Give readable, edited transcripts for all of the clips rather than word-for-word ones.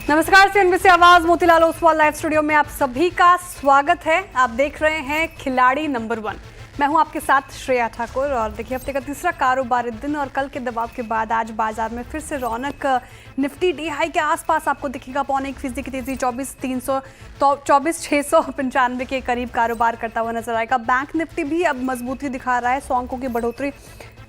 नमस्कार, सीएनबीसी आवाज Motilal Oswal live studio में आप सभी का स्वागत है। आप देख रहे हैं खिलाड़ी नंबर 1। मैं हूं आपके साथ श्रेया ठाकुर। और देखिए, हफ्ते का तीसरा कारोबारी दिन और कल के दबाव के बाद आज बाजार में फिर से रौनक। निफ्टी डी हाई के आसपास आपको दिखेगा 0.25% की तेजी, 24,695 के करीब कारोबार करता हुआ नजर आएगा। बैंक निफ्टी भी अब मजबूती दिखा रहा है, 100 अंकों की बढ़ोतरी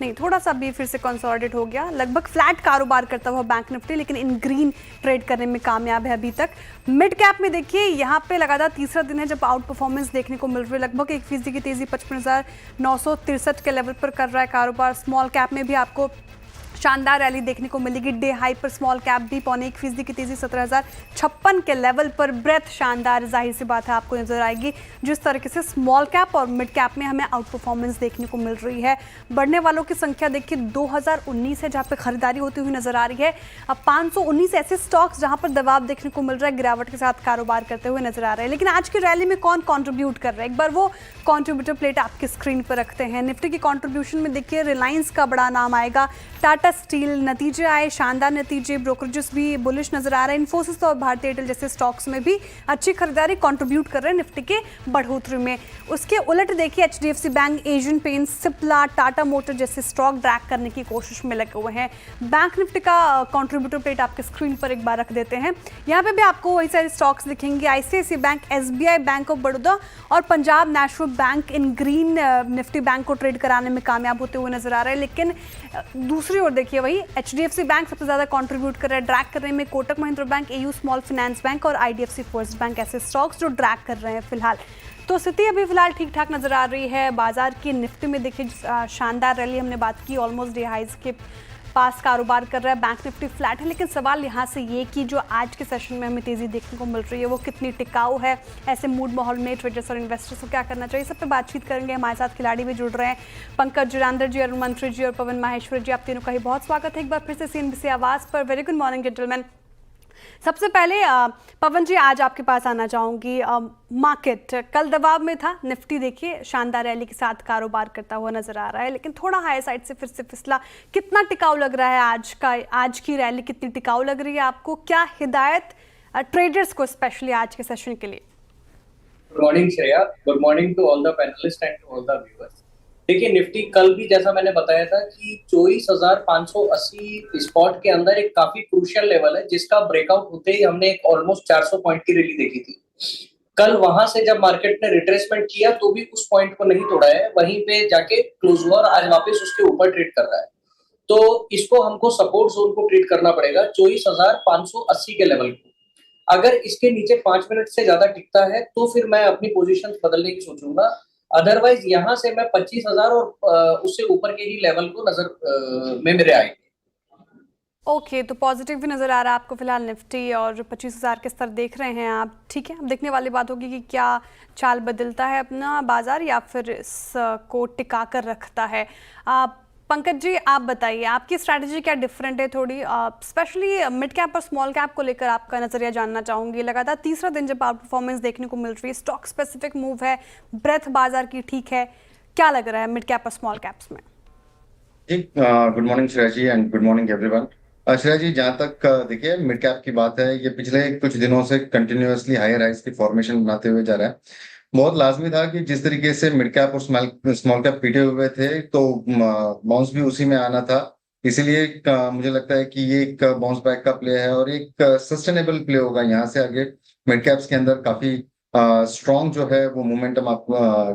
नहीं, थोड़ा सा भी फिर से कंसोलिडेट हो गया। लगभग फ्लैट कारोबार करता हुआ बैंक निफ्टी, लेकिन इन ग्रीन ट्रेड करने में कामयाब है अभी तक। मिड कैप में देखिए, यहाँ पे लगातार तीसरा दिन है जब आउट परफॉर्मेंस देखने को मिल रही है। लगभग 1% की तेजी 55,963 के लेवल पर कर रहा है कारोबार। स्मॉल कैप में भी आपको शानदार रैली देखने को मिलेगी। डे हाई पर स्मॉल कैप भी 0.25% की तेजी 17,056 के लेवल पर ब्रेथ शानदार, जाहिर सी बात है आपको नजर आएगी। जिस तरीके से स्मॉल कैप और मिड कैप में हमें आउट परफॉर्मेंस देखने को मिल रही है। बढ़ने वालों की संख्या देखिए 2019 है जहां पे खरीदारी होती हुई नजर आ रही है। अब 519 ऐसे स्टॉक्स जहां पर दबाव देखने को मिल रहा है, गिरावट के साथ कारोबार करते हुए नजर आ रहे हैं। लेकिन आज की रैली में कौन कॉन्ट्रीब्यूट कर रहा है, एक बार वो कॉन्ट्रीब्यूटर प्लेट आपकी स्क्रीन पर रखते हैं। निफ्टी की कॉन्ट्रीब्यूशन में देखिए रिलायंस का बड़ा नाम आएगा, टाटा स्टील, नतीजे आए शानदार नतीजे, ब्रोकरेजेस भी बुलिश नजर आ रहे हैं। इन्फोसिस और भारतीय एयरटेल जैसे स्टॉक्स में भी अच्छी खरीदारी कंट्रीब्यूट कर रहे हैं निफ्टी के बढ़ोतरी में। उसके उलट देखिए HDFC bank, Asian paints, Cipla, Tata motor जैसे स्टॉक ड्रैग करने की कोशिश में लगे हुए हैं। बैंक निफ्टी का कंट्रीब्यूटर प्लेट आपके स्क्रीन पर एक बार रख देते हैं। यहाँ पे भी आपको वही सारे स्टॉक्स दिखेंगे, ICICI bank, SBI, bank of Baroda और Punjab national bank in green Nifty bank को ट्रेड कराने में कामयाब होते हुए नजर आ रहे हैं। लेकिन दूसरी ओर देखिए वही एचडीएफसी बैंक सबसे ज्यादा कंट्रीब्यूट कर रहा है ड्रैग करने में। Kotak Mahindra bank, AU small finance bank और आईडीएफसी फर्स्ट बैंक ऐसे स्टॉक्स जो ड्रैग कर रहे हैं फिलहाल। तो स्थिति अभी फिलहाल ठीक ठाक नजर आ रही है बाजार की। निफ्टी में देखिए शानदार रैली हमने बात की, ऑलमोस्ट डे हाइज के पास कारोबार कर रहा है। बैंक निफ्टी फ्लैट है, लेकिन सवाल यहाँ से ये कि जो आज के सेशन में हमें तेजी देखने को मिल रही है वो कितनी टिकाऊ है। ऐसे मूड माहौल में ट्रेडर्स और इन्वेस्टर्स को क्या करना चाहिए, सब पे बातचीत करेंगे। हमारे साथ खिलाड़ी भी जुड़ रहे हैं, पंकज जुरांदर जी, अरुण मंत्री जी और पवन माहेश्वर जी। आप तीनों का ही बहुत स्वागत है एक बार फिर से सीएनबीसी आवाज पर। Very good morning gentleman. सबसे पहले पवन जी, आज आपके पास आना चाहूंगी। मार्केट कल दबाव में था, निफ्टी देखिए शानदार रैली के साथ कारोबार करता हुआ नजर आ रहा है, लेकिन थोड़ा हाई साइड से फिर से फिसला। कितना टिकाऊ लग रहा है आज की रैली, कितनी टिकाऊ लग रही है आपको? क्या हिदायत ट्रेडर्स को स्पेशली आज के सेशन के लिए? Good morning Shreya, good morning to all the panelist and to all the viewers. देखिए, निफ्टी कल भी जैसा मैंने बताया था कि 24,580 स्पॉट के अंदर एक काफी क्रूशियल लेवल है, जिसका ब्रेकआउट होते ही हमने एक ऑलमोस्ट 400 पॉइंट की रैली देखी थी। कल वहां से जब मार्केट ने रिट्रेसमेंट किया तो भी उस पॉइंट को नहीं तोड़ा है, वहीं पे जाके क्लोज हुआ और आज वापस उसके ऊपर ट्रेड कर रहा है। तो इसको हमको सपोर्ट जोन को ट्रेड करना पड़ेगा 24,580 के लेवल को। अगर इसके नीचे 5 मिनट से ज्यादा टिकता है तो फिर मैं अपनी पोजीशन बदलने की सोचूंगा। अदरवाइज यहाँ से मैं 25,000 और उससे ऊपर के ही लेवल को नजर में मेरे आएंगे। ओके, तो पॉजिटिव भी नजर आ रहा है आपको फिलहाल निफ्टी, और 25,000 के स्तर देख रहे हैं आप। ठीक है, अब देखने वाली बात होगी कि क्या चाल बदलता है अपना बाजार या फिर इसको टिका कर रखता है। पंकज जी, आप बताइए आपकी स्ट्रैटेजी क्या डिफरेंट है थोड़ी, स्पेशली मिड कैप और स्मॉल कैप को लेकर आपका नजरिया जानना चाहूंगी। लगातार तीसरा दिन जब आप परफॉर्मेंस देखने को मिल रही है, स्टॉक स्पेसिफिक मूव है, ब्रेथ बाजार की ठीक है, क्या लग रहा है मिड कैप और स्मॉल कैप्स में? जी, good morning Shreya ji and good morning everyone. Shreya ji, जहाँ तक देखिए मिड कैप की बात है, ये पिछले कुछ दिनों से कंटिन्यूअसली हायर हाइस की फॉर्मेशन बनाते हुए जा रहा है। बहुत लाजमी था कि जिस तरीके से मिड कैप और स्मॉल कैप पीटे हुए थे तो बाउंस भी उसी में आना था। इसीलिए मुझे लगता है कि ये एक बाउंस बैक का प्ले है और एक सस्टेनेबल प्ले होगा यहाँ से आगे। मिड कैप्स के अंदर काफी स्ट्रॉन्ग जो है वो मोमेंटम आप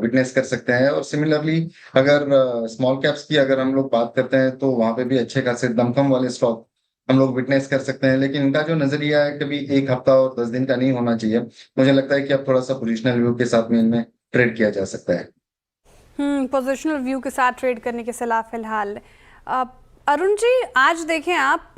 विटनेस कर सकते हैं। और सिमिलरली अगर स्मॉल कैप्स की अगर हम लोग बात करते हैं तो वहां पे भी अच्छे खासे दमखम वाले स्टॉक हम लोग विटनेस कर सकते हैं। लेकिन इनका जो नजरिया है कभी एक हफ्ता और 10 दिन का नहीं होना चाहिए। मुझे लगता है कि अब थोड़ा सा पोजिशनल व्यू के साथ में इनमें ट्रेड किया जा सकता है। पोजिशनल व्यू के साथ ट्रेड करने की सलाह फिलहाल। अरुण जी, आज देखें आप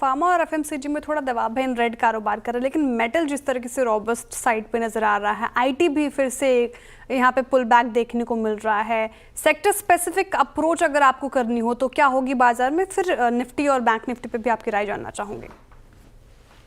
फार्मा और एफएमसीजी में थोड़ा दबाव है, इन रेड कारोबार कर रहे हैं, लेकिन मेटल जिस तरीके से रोबस्ट साइड पे नजर आ रहा है, आईटी भी फिर से यहाँ पे पुल बैक देखने को मिल रहा है। सेक्टर स्पेसिफिक अप्रोच अगर आपको करनी हो तो क्या होगी बाजार में? फिर निफ्टी और बैंक निफ्टी पे भी आपकी राय जानना चाहूंगी।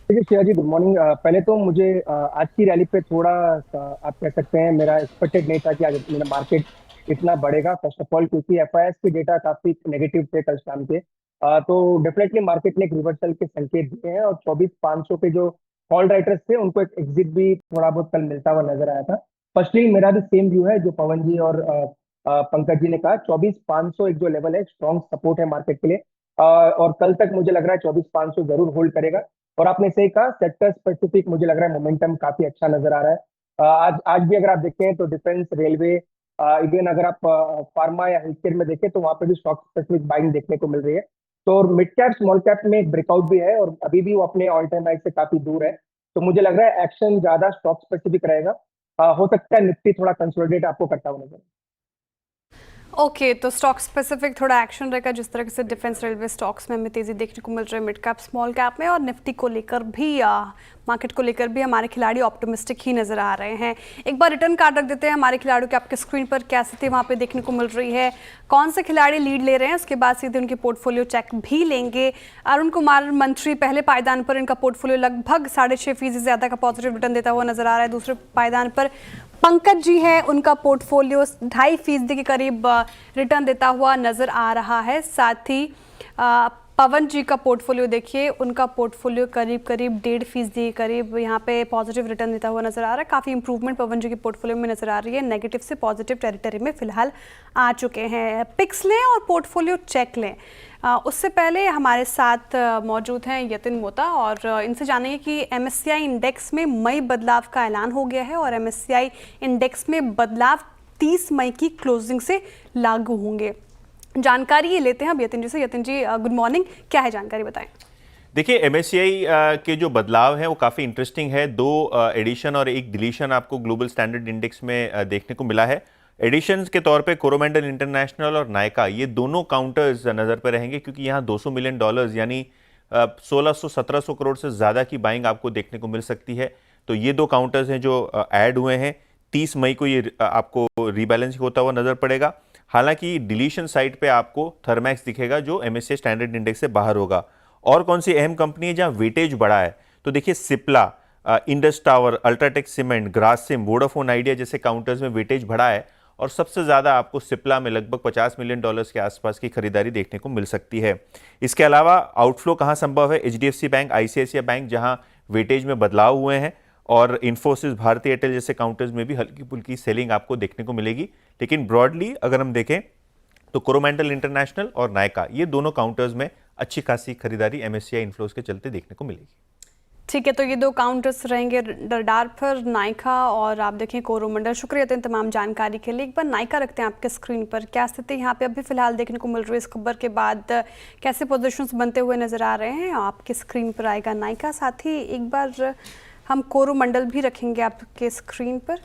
देखिए श्रेया जी, गुड मॉर्निंग। पहले तो मुझे आज की रैली पे थोड़ा आप कह सकते हैं मेरा एक्सपेक्टेड नहीं था कि आज मेरा मार्केट इतना बढ़ेगा। फर्स्ट ऑफ ऑल क्योंकि एफआईएस के डेटा काफी नेगेटिव थे कल शाम के, तो डेफिनेटली मार्केट ने एक रिवर्सल के संकेत दिए हैं और 24,500 पे जो कॉल राइटर्स थे उनको एक एग्जिट भी थोड़ा बहुत कल मिलता हुआ नजर आया था। फर्स्टली मेरा भी सेम व्यू है जो पवन जी और पंकज जी ने कहा, 24,500 एक जो लेवल है स्ट्रॉन्ग सपोर्ट है मार्केट के लिए। और कल तक मुझे लग रहा है 24,500 जरूर होल्ड करेगा। और आपने सही कहा, सेक्टर स्पेसिफिक मुझे लग रहा है मोमेंटम काफी अच्छा नजर आ रहा है। आज आज भी अगर आप देखें तो डिफेंस, रेलवे, इवन अगर आप फार्मा या हेल्थ केयर में देखें तो वहां पे भी स्टॉक स्पेसिफिक बाइंग देखने को मिल रही है। तो मिड कैप स्मॉल कैप में एक ब्रेकआउट भी है और अभी भी वो अपने ऑल टाइम हाई से काफी दूर है। तो मुझे लग रहा है एक्शन ज्यादा स्टॉक स्पेसिफिक रहेगा। हो सकता है निफ्टी थोड़ा कंसोलिडेट आपको करता हुआ नजर आए। ओके, तो स्टॉक स्पेसिफिक थोड़ा एक्शन रहेगा, जिस तरह से डिफेंस, रेलवे स्टॉक्स में हमें तेजी देखने को मिल रही है मिड कैप स्मॉल कैप में, और निफ्टी को लेकर भी मार्केट को लेकर भी हमारे खिलाड़ी ऑप्टिमिस्टिक ही नजर आ रहे हैं। एक बार रिटर्न कार्ड रख देते हैं हमारे खिलाड़ियों के आपके स्क्रीन पर, क्या स्थिति वहाँ पे देखने को मिल रही है, कौन से खिलाड़ी लीड ले रहे हैं, उसके बाद सीधे उनके पोर्टफोलियो चेक भी लेंगे। अरुण कुमार मंत्री पहले पायदान पर, इनका पोर्टफोलियो लगभग 6.5% ज़्यादा का पॉजिटिव रिटर्न देता हुआ नजर आ रहा है। दूसरे पायदान पर पंकज जी हैं, उनका पोर्टफोलियो 2.5% के करीब रिटर्न देता हुआ नजर आ रहा है। साथ ही पवन जी का पोर्टफोलियो देखिए, उनका पोर्टफोलियो करीब 1.5% के करीब यहाँ पे पॉजिटिव रिटर्न देता हुआ नजर आ रहा है। काफ़ी इंप्रूवमेंट पवन जी के पोर्टफोलियो में नजर आ रही है, नेगेटिव से पॉजिटिव टेरिटरी में फिलहाल आ चुके हैं। पिक्स लें और पोर्टफोलियो चेक लें। उससे पहले हमारे साथ मौजूद हैं यतिन मोता, और इनसे जानेंगे कि MSCI इंडेक्स में मई बदलाव का ऐलान हो गया है और MSCI इंडेक्स में बदलाव 30 मई की क्लोजिंग से लागू होंगे। जानकारी ये लेते हैं अब यतिन जी से। यतिन जी, गुड मॉर्निंग, क्या है जानकारी, बताएं। देखिए, MSCI के जो बदलाव हैं वो काफ़ी इंटरेस्टिंग है। 2 एडिशन और 1 डिलीशन आपको ग्लोबल स्टैंडर्ड इंडेक्स में देखने को मिला है। एडिशंस के तौर पे कोरोमंडल इंटरनेशनल और नायका, ये दोनों काउंटर्स नज़र पर रहेंगे, क्योंकि यहाँ $200 मिलियन यानी 1600-1700 करोड़ से ज़्यादा की बाइंग आपको देखने को मिल सकती है। तो ये 2 काउंटर्स हैं जो ऐड हुए हैं। 30 मई को ये आपको रीबैलेंस होता हुआ नज़र पड़ेगा। हालांकि डिलीशन साइड पे आपको थर्मैक्स दिखेगा जो MSCI स्टैंडर्ड इंडेक्स से बाहर होगा। और कौन सी अहम कंपनी है जहां वेटेज बढ़ा है, तो देखिए Cipla, Indus tower, UltraTech cement, Grasim, Vodafone idea जैसे काउंटर्स में वेटेज बढ़ा है। और सबसे ज़्यादा आपको सिप्ला में लगभग $50 मिलियन के आसपास की खरीदारी देखने को मिल सकती है। इसके अलावा आउटफ्लो कहाँ संभव है? HDFC बैंक, ICICI बैंक जहाँ वेटेज में बदलाव हुए हैं, और इन्फोसिस, भारती एयरटेल जैसे काउंटर्स में भी हल्की फुल्की सेलिंग आपको देखने को मिलेगी। लेकिन ब्रॉडली अगर हम देखें तो कोरोमंडल इंटरनेशनल और नायका, ये दोनों काउंटर्स में अच्छी खासी खरीदारी MSCI इन्फ्लोज के चलते देखने को मिलेगी। ठीक है, तो ये 2 काउंटर्स रहेंगे रडार पर, नायका और आप देखें कोरोमंडल। शुक्रिया इन तमाम जानकारी के लिए। एक बार नायका रखते हैं आपके स्क्रीन पर, क्या स्थिति यहाँ पे अभी फिलहाल देखने को मिल रही है इस खबर के बाद, कैसे पोजीशंस बनते हुए नजर आ रहे हैं? आपके स्क्रीन पर आएगा नायका, साथ ही एक बार हम कोरोमंडल भी रखेंगे आपके स्क्रीन पर।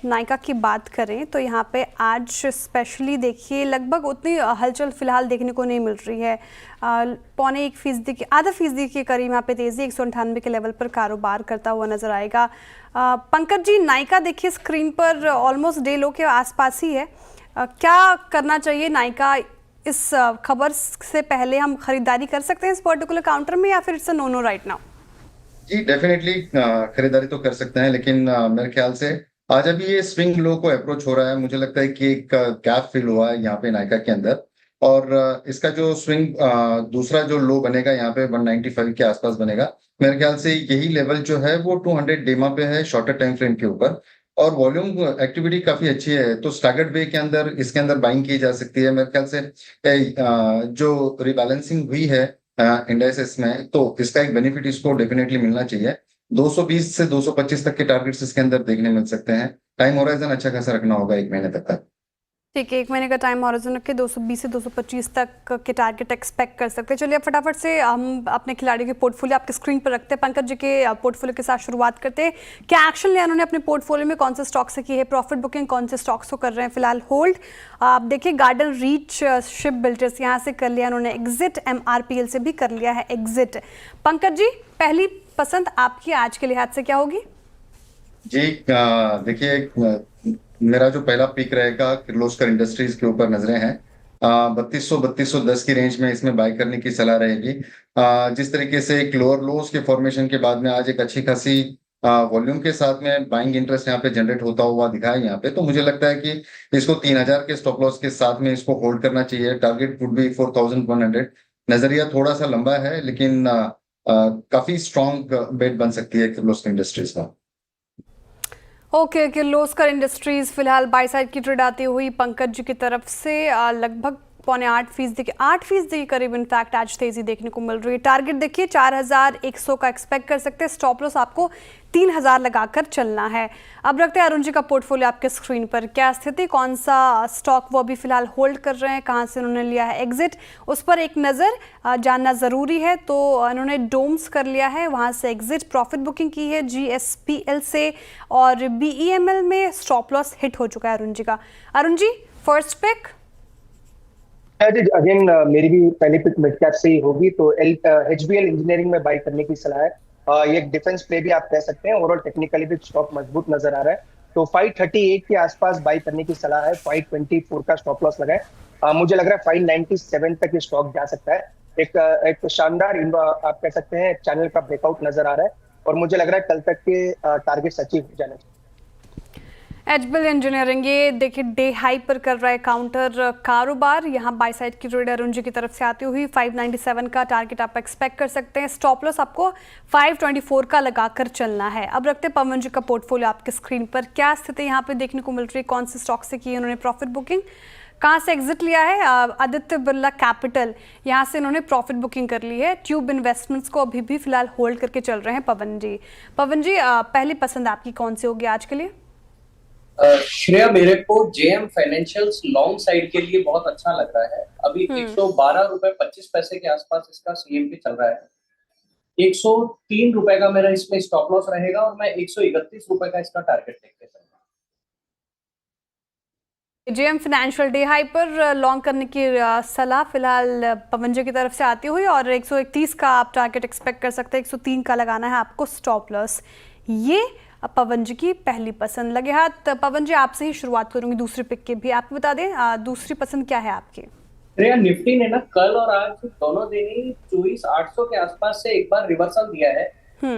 नायका की बात करें तो यहाँ पे आज स्पेशली देखिए लगभग उतनी हलचल फिलहाल देखने को नहीं मिल रही है। 0.25% के, आधा फीसदी के करीब यहाँ पे तेजी 198 के लेवल पर कारोबार करता हुआ नजर आएगा। पंकज जी, नायका देखिए स्क्रीन पर ऑलमोस्ट डे लो के आसपास ही है। क्या करना चाहिए नायका? इस खबर से पहले हम खरीदारी कर सकते हैं इस पर्टिकुलर काउंटर में, या फिर it's a no no right now? जी डेफिनेटली खरीदारी तो कर सकते हैं, लेकिन मेरे ख्याल से आज अभी ये स्विंग लो को अप्रोच हो रहा है। मुझे लगता है कि एक गैप फिल हुआ है यहाँ पे नायका के अंदर, और इसका जो स्विंग दूसरा जो लो बनेगा यहाँ पे 195 के आसपास बनेगा। मेरे ख्याल से यही लेवल जो है वो 200 डेमा पे है, शॉर्टर टाइम फ्रेम के ऊपर, और वॉल्यूम एक्टिविटी काफी अच्छी है। तो स्टैगर्ड वे के अंदर इसके अंदर बाइंग की जा सकती है। मेरे ख्याल से जो रिबैलेंसिंग हुई है इंडाइसेस में, तो इसका एक बेनिफिट इसको डेफिनेटली मिलना चाहिए। 220 से 225 तक के टारगेट्स इसके अंदर देखने मिल सकते हैं। टाइम होराइजन अच्छा खासा रखना होगा 1 महीने तक का। ठीक है, 1 महीने का टाइम हॉरिजन रख के 220 से 225 तक के टारगेट एक्सपेक्ट कर सकते हैं। चलिए अब फटाफट से हम अपने खिलाड़ियों के पोर्टफोलियो आपके स्क्रीन पर रखते हैं। पंकज जी के पोर्टफोलियो के साथ शुरुआत करते हैं। क्या एक्शन लिया उन्होंने अपने पोर्टफोलियो में, कौन से स्टॉक से की है प्रॉफिट बुकिंग, कौन से स्टॉक्स को कर रहे हैं फिलहाल होल्ड? आप देखिए गार्डन रीच शिप बिल्डर्स यहाँ से कर लिया उन्होंने एग्जिट, MRPL से भी कर लिया है एग्जिट। पंकज जी, पहली पसंद आपकी आज के लिहाज से क्या होगी? जी देखिए, मेरा जो पहला पिक रहेगा किर्लोस्कर इंडस्ट्रीज के ऊपर नजरें हैं। 3200-3210 की रेंज में इसमें बाय करने की सलाह रहेगी। जिस तरीके से एक लोअर लोज के फॉर्मेशन के बाद में आज एक अच्छी खासी वॉल्यूम के साथ में बाइंग इंटरेस्ट यहाँ पे जनरेट होता हुआ दिखा है यहाँ पे, तो मुझे लगता है कि इसको 3000 के स्टॉप लॉस के साथ में इसको होल्ड करना चाहिए। Target would be 4100। नजरिया थोड़ा सा लंबा है, लेकिन काफी स्ट्रॉन्ग बेट बन सकती है किर्लोस्कर इंडस्ट्रीज का। ओके, किर्लोस्कर इंडस्ट्रीज फिलहाल बाई साइड की ट्रेड आती हुई पंकज जी की तरफ से लगभग 7.25% के 8% के करीब इनफैक्ट आज तेजी देखने को मिल रही है। टारगेट देखिए 4100 का एक्सपेक्ट कर सकते हैं। स्टॉप लॉस आपको 3000 लगाकर चलना है। अब रखते हैं अरुण जी का पोर्टफोलियो आपके स्क्रीन पर। क्या स्थिति, कौन सा स्टॉक वो अभी फिलहाल होल्ड कर रहे हैं, कहां से उन्होंने लिया है एग्जिट, उस पर एक नज़र जानना ज़रूरी है। तो उन्होंने डोम्स कर लिया है, वहां से एग्जिट, प्रॉफिट बुकिंग की है GSPL से, और BEML में स्टॉप लॉस हिट हो चुका है अरुण जी का। Arun ji, first pick? Again मेरी भी पहली पिक मिड कैप से ही होगी, तो HBL इंजीनियरिंग में बाई करने की सलाह है। ये एक डिफेंस प्ले भी आप कह सकते हैं। ओवरऑल टेक्निकली भी स्टॉक मजबूत नजर आ रहा है, तो 538 के आसपास बाई करने की सलाह है। 524 का स्टॉप लॉस लगाए। मुझे लग रहा है 597 तक ये स्टॉक जा सकता है। एक शानदार आप कह सकते हैं चैनल का ब्रेकआउट नजर आ रहा है, और मुझे लग रहा है कल तक के टारगेट अचीव हो जाने चाहिए। HBL इंजीनियरिंग, ये देखिए डे हाई पर कर रहा है काउंटर कारोबार। यहाँ बाई साइड की ट्रेड अरुण जी की तरफ से आती हुई 597 का टारगेट आप एक्सपेक्ट कर सकते हैं। स्टॉप लॉस आपको 524 का लगाकर चलना है। अब रखते हैं पवन जी का पोर्टफोलियो आपके स्क्रीन पर। क्या स्थिति यहाँ पे देखने को मिल रही है, कौन से स्टॉक से की उन्होंने प्रॉफिट बुकिंग, कहाँ से एग्जिट लिया है? आदित्य बिरला कैपिटल, यहाँ से इन्होंने प्रॉफिट बुकिंग कर ली है। ट्यूब इन्वेस्टमेंट्स को अभी भी फिलहाल होल्ड करके चल रहे हैं पवन जी। पवन जी, पहली पसंद आपकी कौन सी होगी आज के लिए? श्रेया, मेरे को JM फाइनेंशियल्स लॉन्ग साइड के लिए बहुत अच्छा लग रहा है। अभी 112 रुपए 25 पैसे के आसपास इसका CMP चल रहा है। 103 रुपए का मेरा इसमें स्टॉप लॉस रहेगा, और मैं 131 रुपए का इसका टारगेट लेके चलूंगा। JM फाइनेंशियल डे हाई पर लॉन्ग करने की सलाह फिलहाल पवन जी की तरफ से आती हुई, और 131 का आप टारगेट एक्सपेक्ट कर सकते हैं। 103 का लगाना है आपको स्टॉप लॉस। ये पवन जी की पहली पसंद। लगे हाथ पवन जी, आपसे ही शुरुआत करूंगी दूसरी पिक की भी। आप बता दें दूसरी पसंद क्या है आपकी? श्रेया, निफ्टी ने ना कल और आज दोनों दिन ही 24,800 के आसपास से एक बार रिवर्सल दिया है।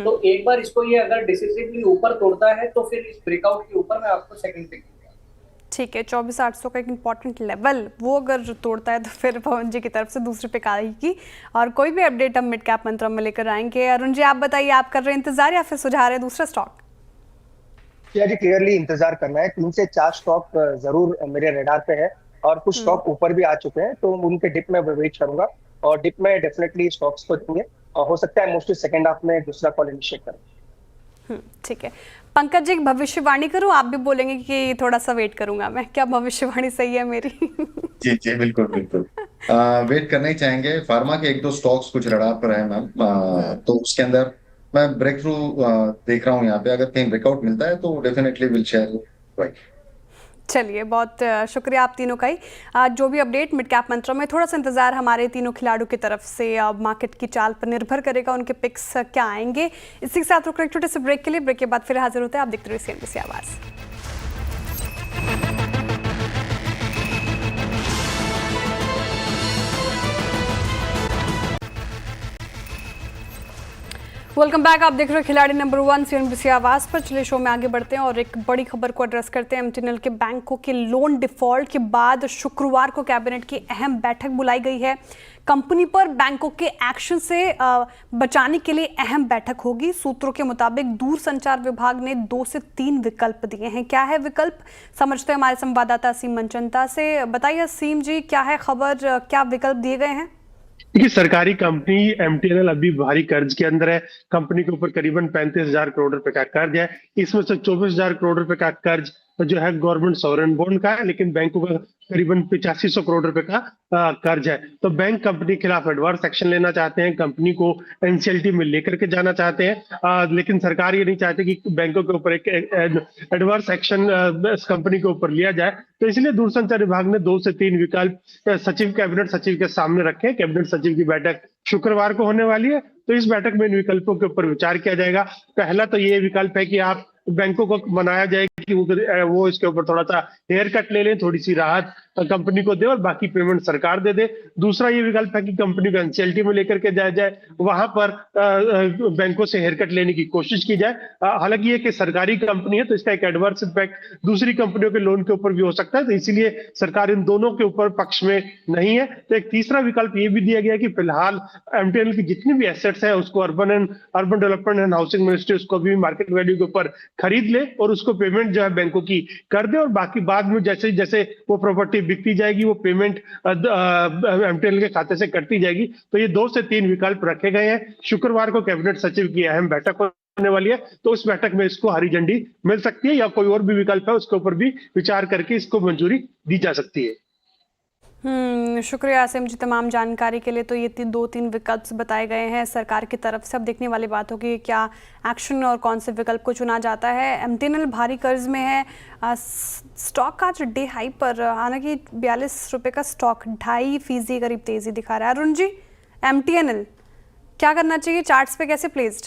तो एक बार इसको ये अगर डिसिसिवली ऊपर तोड़ता है, तो फिर इस ब्रेकआउट के ऊपर मैं आपको सेकंड पिक दूंगा। ठीक है, 24,800 का एक इंपॉर्टेंट लेवल, वो अगर तोड़ता है तो फिर पवन जी की तरफ से दूसरी पिक आएगी। और कोई भी अपडेट हम मिड कैप मंत्रा में लेकर आएंगे। अरुण जी, आप बताइए, आप कर रहे हैं इंतजार या फिर सुझा रहे हैं दूसरा स्टॉक? जी, क्लियरली इंतजार करना है। 3 से 4 स्टॉक जरूर मेरे रेडार पे है, और कुछ स्टॉक ऊपर भी आ चुके हैं, तो उनके डिप में वेट करूंगा, और डिप में डेफिनेटली स्टॉक्स को देंगे, और हो सकता है मोस्टली सेकंड हाफ में दूसरा कॉल इनिशिएट करें। ठीक है पंकज जी, भविष्यवाणी करूं? आप भी बोलेंगे कि थोड़ा सा वेट करूंगा मैं, क्या भविष्यवाणी सही है मेरी? जी जी, बिल्कुल बिल्कुल। वेट करना ही चाहेंगे। फार्मा के 1-2 स्टॉक्स कुछ रडार पर है मैम, तो उसके अंदर मैं ब्रेक थ्रू देख रहा हूँ यहाँ पे। अगर कहीं ब्रेकआउट मिलता है तो डेफिनेटली विल शेयर। राइट, चलिए, बहुत शुक्रिया आप तीनों का ही। जो भी अपडेट मिड कैप मंत्रा में, थोड़ा सा इंतजार हमारे तीनों खिलाड़ियों की तरफ से। मार्केट की चाल पर निर्भर करेगा उनके पिक्स क्या आएंगे। इसी के साथ रुक रहे छोटे से ब्रेक के लिए। ब्रेक के बाद फिर हाजिर होते हैं। आप देखते रहिए CNBC आवाज़। वेलकम बैक, आप देख रहे हो खिलाड़ी नंबर 1 CNBC आवाज़ पर। चलिए शो में आगे बढ़ते हैं और एक बड़ी खबर को एड्रेस करते हैं। MTNL के बैंकों के लोन डिफॉल्ट के बाद शुक्रवार को कैबिनेट की अहम बैठक बुलाई गई है। कंपनी पर बैंकों के एक्शन से बचाने के लिए अहम बैठक होगी। सूत्रों के मुताबिक दूरसंचार विभाग ने 2 से 3 विकल्प दिए हैं। क्या है विकल्प, समझते हैं हमारे संवाददाता असीम मनचंदा से। बताइए असीम जी, क्या है खबर, क्या विकल्प दिए गए हैं? देखिए, सरकारी कंपनी MTNL अभी भारी कर्ज के अंदर है। कंपनी के ऊपर करीबन 35,000 करोड़ रुपए का कर्ज है। इसमें से 24,000 करोड़ रुपए का कर्ज जो है गवर्नमेंट सॉवरेन बॉन्ड का है, लेकिन बैंकों का करीबन 8500 करोड़ रुपए का कर्ज है। तो बैंक कंपनी के खिलाफ एडवर्स एक्शन लेना चाहते हैं, कंपनी को NCLT में लेकर के जाना चाहते हैं, लेकिन सरकार ये नहीं चाहती कि बैंकों के ऊपर एक एडवर्स एक्शन इस कंपनी के ऊपर लिया जाए। तो इसलिए दूरसंचार विभाग ने 2 से 3 विकल्प कैबिनेट सचिव के सामने रखे। कैबिनेट सचिव की बैठक शुक्रवार को होने वाली है, तो इस बैठक में इन विकल्पों के ऊपर विचार किया जाएगा। पहला तो ये विकल्प है कि आप बैंकों को मनाया जाए कि वो इसके ऊपर थोड़ा सा हेयर कट ले लें, थोड़ी सी राहत कंपनी को दे और बाकी पेमेंट सरकार दे दे। दूसरा ये विकल्प है कि कंपनी को एनसीएलटी में लेकर के जाया जाए, वहां पर बैंकों से हेयर कट लेने की कोशिश की जाए। हालांकि ये कि सरकारी कंपनी है तो इसका एक एडवर्स इम्पैक्ट दूसरी कंपनियों के लोन के ऊपर भी हो सकता है, तो इसीलिए सरकार इन दोनों के ऊपर पक्ष में नहीं है। तो एक तीसरा विकल्प ये भी दिया गया कि फिलहाल एमटीएनएल की जितनी भी एसेट्स है उसको urban development and housing ministry उसको भी मार्केट वैल्यू के ऊपर खरीद ले और उसको पेमेंट जो है बैंकों की कर दे, और बाकी बाद में जैसे जैसे वो प्रॉपर्टी बिकती जाएगी वो पेमेंट एमटीएनएल के खाते से कटती जाएगी। तो ये 2 से 3 विकल्प रखे गए हैं। शुक्रवार को कैबिनेट सचिव की अहम बैठक होने वाली है, तो उस बैठक में इसको हरी झंडी मिल सकती है, या कोई और भी विकल्प है उसके ऊपर भी विचार करके इसको मंजूरी दी जा सकती है। शुक्रिया आसिम जी तमाम जानकारी के लिए। तो ये 2-3 विकल्प बताए गए हैं सरकार की तरफ से। अब देखने वाली बात होगी क्या एक्शन और कौन से विकल्प को चुना जाता है। एमटीएनएल भारी कर्ज में है, स्टॉक आज डे हाई पर, हालांकि 42 रुपये का स्टॉक 2.5% करीब तेजी दिखा रहा है। अरुण जी, एमटीएनएल क्या करना चाहिए, चार्ट्स पे कैसे प्लेस्ड?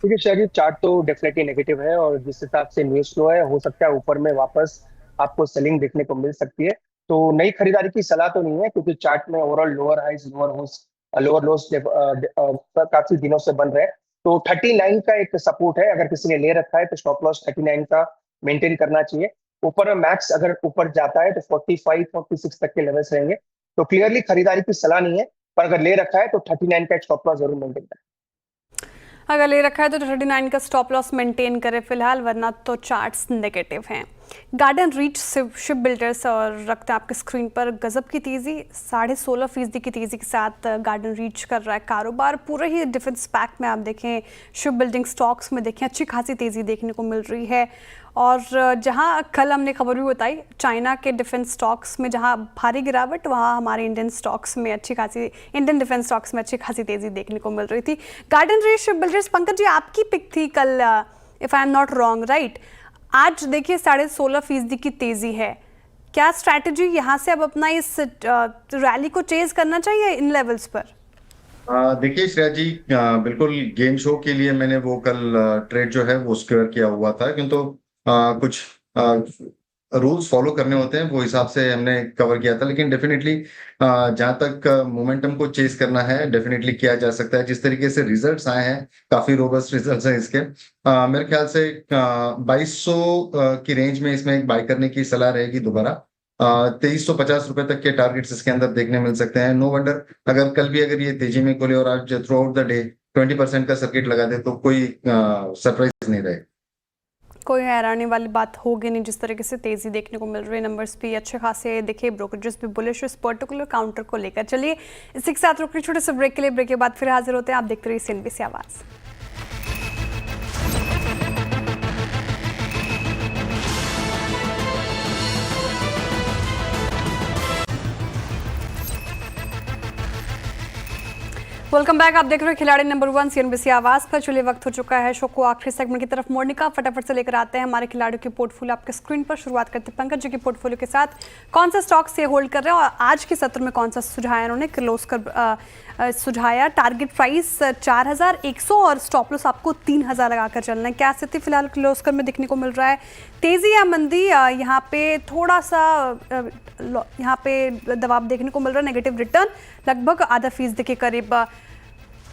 देखिए शायद चार्ट तो डेफिनेटली नेगेटिव है और जिस हिसाब से न्यूज फ्लो है हो सकता है ऊपर में वापस आपको सेलिंग देखने को मिल सकती है। तो नई खरीदारी की सलाह तो नहीं है क्योंकि चार्ट में overall lower highs lower lows काफी दिनों से बन रहे हैं। तो 39 का एक सपोर्ट है, अगर किसी ने ले रखा है तो स्टॉप लॉस 39 का मेंटेन करना चाहिए। ऊपर में मैक्स अगर ऊपर जाता है तो 45-46 तक के लेवल्स रहेंगे। तो क्लियरली खरीदारी की सलाह नहीं है, पर अगर ले रखा है तो 39 का एक स्टॉप लॉस जरूर मेंटेन करें। अगर ले रखा है तो 39 का स्टॉप लॉस मेंटेन करें फिलहाल, वरना तो चार्ट्स नेगेटिव हैं। गार्डन रीच शिप बिल्डर्स और रखते हैं आपके स्क्रीन पर गजब की तेज़ी, 16.5% की तेज़ी के साथ गार्डन रीच कर रहा है कारोबार। पूरे ही डिफेंस पैक में आप देखें, शिप बिल्डिंग स्टॉक्स में देखें अच्छी खासी तेज़ी देखने को मिल रही है। और जहां कल हमने खबर भी बताई चाइना के डिफेंस स्टॉक्स में जहां भारी गिरावट, वहां हमारे इंडियन स्टॉक्स में इंडियन डिफेंस स्टॉक्स में अच्छी खासी तेज़ी देखने को मिल रही थी। Garden Reach Ship Builders, Pankaj ji आपकी पिक थी कल, if I am not wrong, right? आज देखिए 16.5% की तेज़ी है। क्या स्ट्रैटेजी यहाँ से अब अपना इस रैली को चेज करना चाहिए इन लेवल्स पर? देखिए श्रेया जी, बिल्कुल गेम शो के लिए मैंने वो कल ट्रेड जो है वो स्क्वायर किया हुआ था, किंतु कुछ रूल्स फॉलो करने होते हैं, वो हिसाब से हमने कवर किया था। लेकिन डेफिनेटली जहां तक मोमेंटम को चेस करना है डेफिनेटली किया जा सकता है। जिस तरीके से रिजल्ट्स आए हैं, काफी रोबस्ट रिजल्ट्स हैं इसके। मेरे ख्याल से 2200 की रेंज में इसमें एक बाय करने की सलाह रहेगी दोबारा। 2350 रुपए तक के टारगेट्स इसके अंदर देखने मिल सकते हैं। नो वंडर अगर ये तेजी में खोले और आज थ्रू आउट द डे 20% का सर्किट लगा दे तो कोई सरप्राइज नहीं रहे, कोई हैरानी वाली बात होगी नहीं। जिस तरीके से तेजी देखने को मिल रही है, नंबर्स भी अच्छे खासे दिखे, ब्रोकरेजेस भी बुलिश इस पर्टिकुलर काउंटर को लेकर। चलिए इसी के साथ रुकने छोटे से ब्रेक के लिए, ब्रेक के बाद फिर हाजिर होते हैं। आप देखते रहिए CNBC आवाज़। वेलकम बैक, आप देख रहे हैं खिलाड़ी नंबर 1 CNBC आवाज़ पर। चलिए वक्त हो चुका है शो को आखिरी सेगमेंट की तरफ मोड़ने का। फटाफट से लेकर आते हैं हमारे खिलाड़ियों की पोर्टफोलियो आपके स्क्रीन पर। शुरुआत करते हैं पंकज जी की पोर्टफोलियो के साथ। कौन सा स्टॉक से होल्ड कर रहे हैं और आज के सत्र में कौन सा सुझाया उन्होंने? क्लोज कर सुझाया टारगेट प्राइस 4100 और स्टॉप लॉस आपको 3000 लगाकर चलना है। क्या स्थिति फिलहाल क्लोज कर में देखने को मिल रहा है? तेजी या मंदी? यहाँ पे थोड़ा सा यहाँ पे दबाव देखने को मिल रहा है, नेगेटिव रिटर्न लगभग 0.5% के करीब।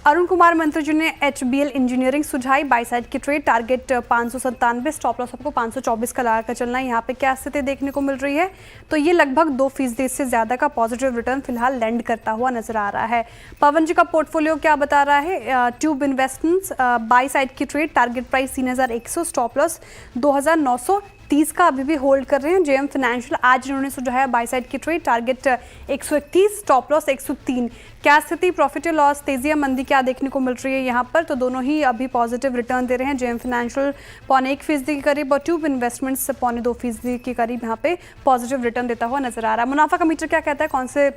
अरुण कुमार मंत्री जी ने HBL इंजीनियरिंग सुझाई, बाई साइड की ट्रेड, टारगेट 597, स्टॉप लॉस आपको 524 का लगाकर चलना है। यहाँ पे क्या स्थिति देखने को मिल रही है? तो ये लगभग 2% से ज़्यादा का पॉजिटिव रिटर्न फिलहाल लैंड करता हुआ नजर आ रहा है। पवन जी का पोर्टफोलियो क्या बता रहा है? ट्यूब इन्वेस्टमेंट्स, बाई साइड की trade, target price 3100, stop loss 2930 का अभी भी होल्ड कर रहे हैं। JM फाइनेंशियल आज इन्होंने सुझाया बाई साइड की ट्रेड, टारगेट 131, स्टॉप लॉस 103। क्या स्थिति, प्रॉफिट या लॉस, तेजी या मंदी क्या देखने को मिल रही है यहाँ पर? तो दोनों ही अभी पॉजिटिव रिटर्न दे रहे हैं। JM फाइनेंशियल 0.25% के करीब और ट्यूब इन्वेस्टमेंट्स 0.2% के करीब यहाँ पे पॉजिटिव रिटर्न देता हुआ नजर आ रहा है। मुनाफा का मीटर क्या कहता है? कौन से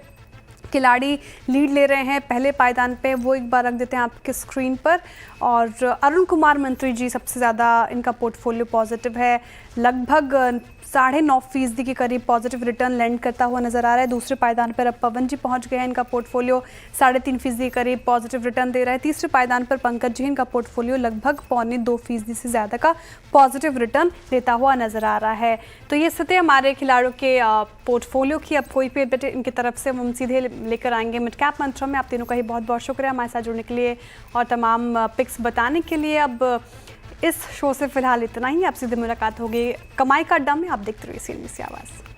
खिलाड़ी लीड ले रहे हैं पहले पायदान पे, वो एक बार रख देते हैं आपके स्क्रीन पर। और अरुण कुमार मंत्री जी सबसे ज़्यादा इनका पोर्टफोलियो पॉजिटिव है, लगभग 9.5% के करीब पॉजिटिव रिटर्न लैंड करता हुआ नजर आ रहा है। दूसरे पायदान पर अब पवन जी पहुंच गए हैं, इनका पोर्टफोलियो 3.5% के करीब पॉजिटिव रिटर्न दे रहा है। तीसरे पायदान पर पंकज जी, इनका पोर्टफोलियो लगभग 2.25% से ज़्यादा का पॉजिटिव रिटर्न देता हुआ नजर आ रहा है। तो ये स्थिति हमारे खिलाड़ियों के पोर्टफोलियो की। अब कोई भी अपडेट इनकी तरफ से हम सीधे लेकर आएंगे मिड कैप मंत्रा में। आप तीनों का ही बहुत बहुत शुक्रिया हमारे साथ जुड़ने के लिए और तमाम पिक्स बताने के लिए। अब इस शो से फिलहाल इतना ही, आप सीधे मुलाकात होगी कमाई का अड्डा में। आप देखते रहिए CNBC आवाज़।